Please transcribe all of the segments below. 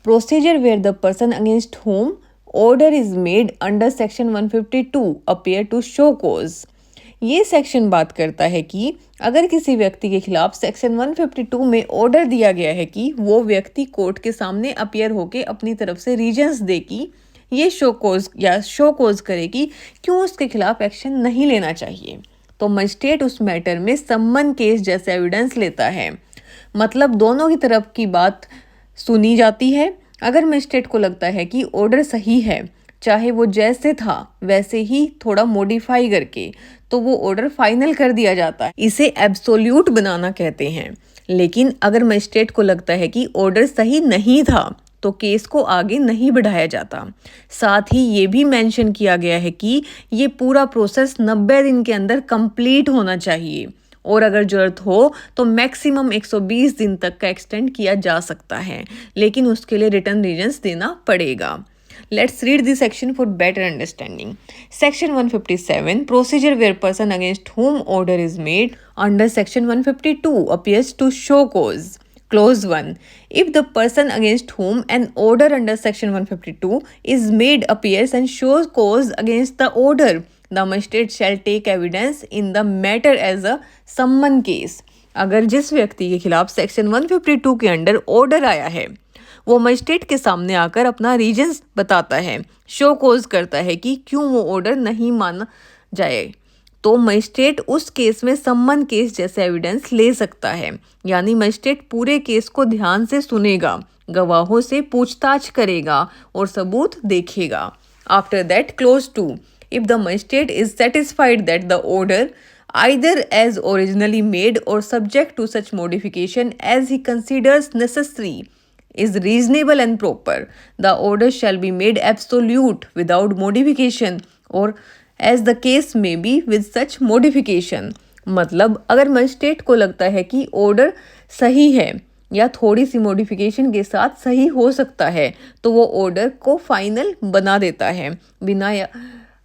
Procedure where the person against whom order is made under section 152 appear to show cause। ये section बात करता है कि अगर किसी व्यक्ति के खिलाफ सेक्शन 152 में ऑर्डर दिया गया है कि वो व्यक्ति कोर्ट के सामने अपीयर होके अपनी तरफ से रीजंस दे कि ये शो कोज करे कि क्यों उसके खिलाफ एक्शन नहीं लेना चाहिए, तो मजिस्ट्रेट उस मैटर में सम्मन केस जैसे एविडेंस लेता है। मतलब दोनों की तरफ की बात सुनी जाती है। अगर मजिस्ट्रेट को लगता है कि ऑर्डर सही है, चाहे वो जैसे था वैसे ही थोड़ा मॉडिफाई करके, तो वो ऑर्डर फाइनल कर दिया जाता है। इसे एब्सोल्यूट बनाना कहते हैं। लेकिन अगर मजिस्ट्रेट को लगता है कि ऑर्डर सही नहीं था तो केस को आगे नहीं बढ़ाया जाता। साथ ही ये भी मेंशन किया गया है कि ये पूरा प्रोसेस 90 दिन के अंदर कंप्लीट होना चाहिए और अगर जरूरत हो तो मैक्सिमम 120 दिन तक का एक्सटेंड किया जा सकता है, लेकिन उसके लिए रिटर्न रीजंस देना पड़ेगा। Let's read this section for better understanding. Section 157, procedure where person against whom order is made under section 152 appears to show cause. Clause 1. If the person against whom an order under section 152 is made appears and shows cause against the order, the magistrate shall take evidence in the matter as a summon case. अगर जिस व्यक्ति के खिलाफ section 152 के under order आया है वो magistrate के सामने आकर अपना रीजंस बताता है, शो कोज करता है कि क्यों वो ऑर्डर नहीं माना जाए, तो मजिस्ट्रेट उस केस में सम्मन केस जैसे एविडेंस ले सकता है। यानी मजिस्ट्रेट पूरे केस को ध्यान से सुनेगा, गवाहों से पूछताछ करेगा और सबूत देखेगा। After that, close 2, if the magistrate is satisfied that the order either as originally made or subject to such modification as he considers necessary is reasonable and proper, the order shall be made absolute without modification or as the case may be with such modification। मतलब अगर magistrate को लगता है कि order सही है या थोड़ी सी मॉडिफिकेशन के साथ सही हो सकता है तो वो ऑर्डर को फाइनल बना देता है बिना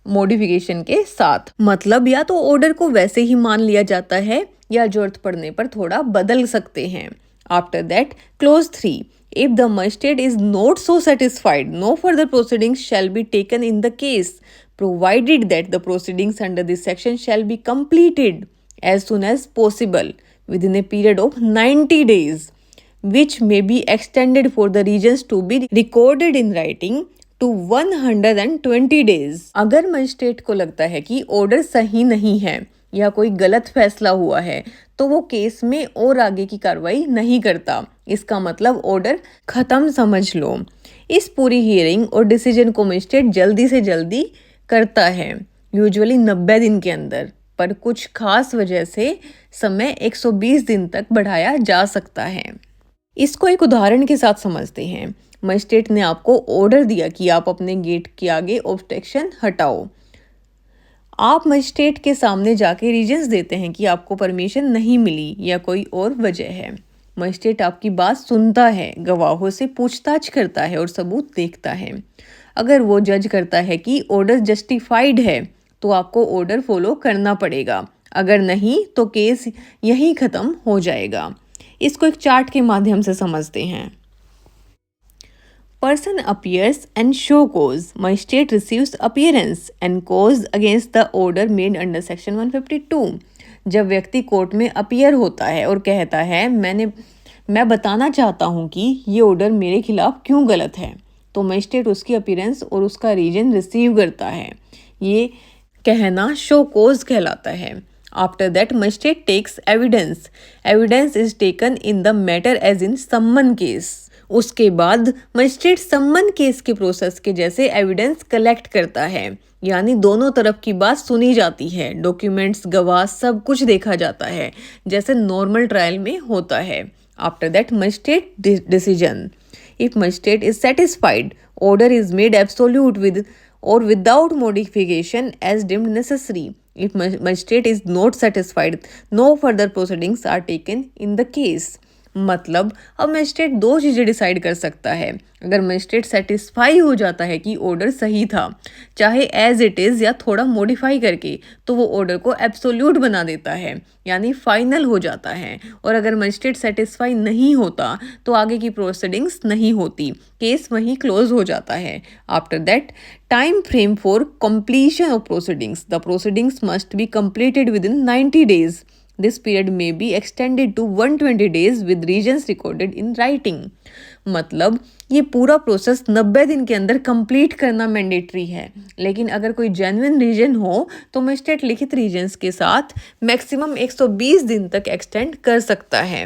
मॉडिफिकेशन के साथ। मतलब या तो ऑर्डर को वैसे ही मान लिया जाता है या जरूरत पड़ने पर थोड़ा बदल सकते हैं। After that, close 3, if the magistrate is not so satisfied, no further proceedings shall be taken in the case, provided that the proceedings under this section shall be completed as soon as possible within a period of 90 days, which may be extended for the regions to be recorded in writing to 120 days। अगर magistrate को लगता है कि order सही नहीं है या कोई गलत फैसला हुआ है तो वो केस में और आगे की कार्रवाई नहीं करता। इसका मतलब ऑर्डर खत्म समझ लो। इस पूरी हियरिंग और डिसीजन को मजिस्ट्रेट जल्दी से जल्दी करता है, यूजुअली 90 दिन के अंदर, पर कुछ खास वजह से समय 120 दिन तक बढ़ाया जा सकता है। इसको एक उदाहरण के साथ समझते हैं। मजिस्ट्रेट ने आपको ऑर्डर दिया कि आप अपने गेट के आगे ऑब्स्ट्रक्शन हटाओ। आप मजिस्ट्रेट के सामने जाके रीजंस देते हैं कि आपको परमिशन नहीं मिली या कोई और वजह है। मजिस्ट्रेट आपकी बात सुनता है, गवाहों से पूछताछ करता है और सबूत देखता है। अगर वो जज करता है कि ऑर्डर जस्टिफाइड है तो आपको ऑर्डर फॉलो करना पड़ेगा, अगर नहीं तो केस यहीं ख़त्म हो जाएगा। इसको एक चार्ट के माध्यम से समझते हैं। Person appears and show cause. Magistrate receives appearance and cause against the order made under section 152। जब व्यक्ति कोर्ट में अपीयर होता है और कहता है मैं बताना चाहता हूँ कि ये ऑर्डर मेरे खिलाफ क्यों गलत है, तो मजिस्ट्रेट उसकी अपीयरेंस और उसका रीजन रिसीव करता है। ये कहना शो कोज कहलाता है। After that, magistrate takes evidence. Evidence is taken in the matter as in summons case. उसके बाद मजिस्ट्रेट सम्मन केस के प्रोसेस के जैसे एविडेंस कलेक्ट करता है, यानी दोनों तरफ की बात सुनी जाती है, डॉक्यूमेंट्स, गवाह, सब कुछ देखा जाता है जैसे नॉर्मल ट्रायल में होता है। After that, magistrate decision. If magistrate is satisfied, order is made absolute with और without modification as deemed necessary. If magistrate is not satisfied, no further proceedings are taken in the case, मतलब अब magistrate दो चीज़ें decide कर सकता है। अगर magistrate satisfy हो जाता है कि ऑर्डर सही था, चाहे एज इट इज़ या थोड़ा मॉडिफाई करके, तो वो ऑर्डर को एब्सोल्यूट बना देता है, यानी फाइनल हो जाता है। और अगर मजिस्ट्रेट सेटिस्फाई नहीं होता तो आगे की प्रोसीडिंग्स नहीं होती, केस वहीं क्लोज हो जाता है। After that, time frame for completion of proceedings. The proceedings must be completed within 90 days. This period may be extended to 120 days with reasons recorded in writing. मतलब ये पूरा प्रोसेस 90 दिन के अंदर कंप्लीट करना मैंडेटरी है, लेकिन अगर कोई जेन्युइन रीजन हो तो मजिस्ट्रेट लिखित रीजंस के साथ मैक्सिमम 120 दिन तक एक्सटेंड कर सकता है।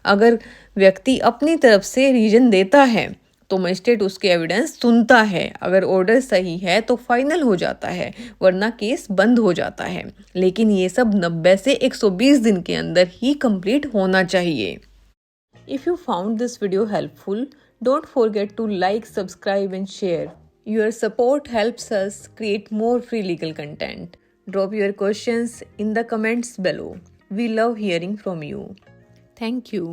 अगर व्यक्ति अपनी तरफ से रीजन देता है तो मजिस्ट्रेट उसके एविडेंस सुनता है। अगर ऑर्डर सही है तो फाइनल हो जाता है, वरना केस बंद हो जाता है। लेकिन ये सब 90 से 120 दिन के अंदर ही कंप्लीट होना चाहिए। If you found this video helpful, don't forget to like, subscribe and share. Your support helps us create more free legal content. Drop your questions in the comments below. We love hearing from you. Thank you.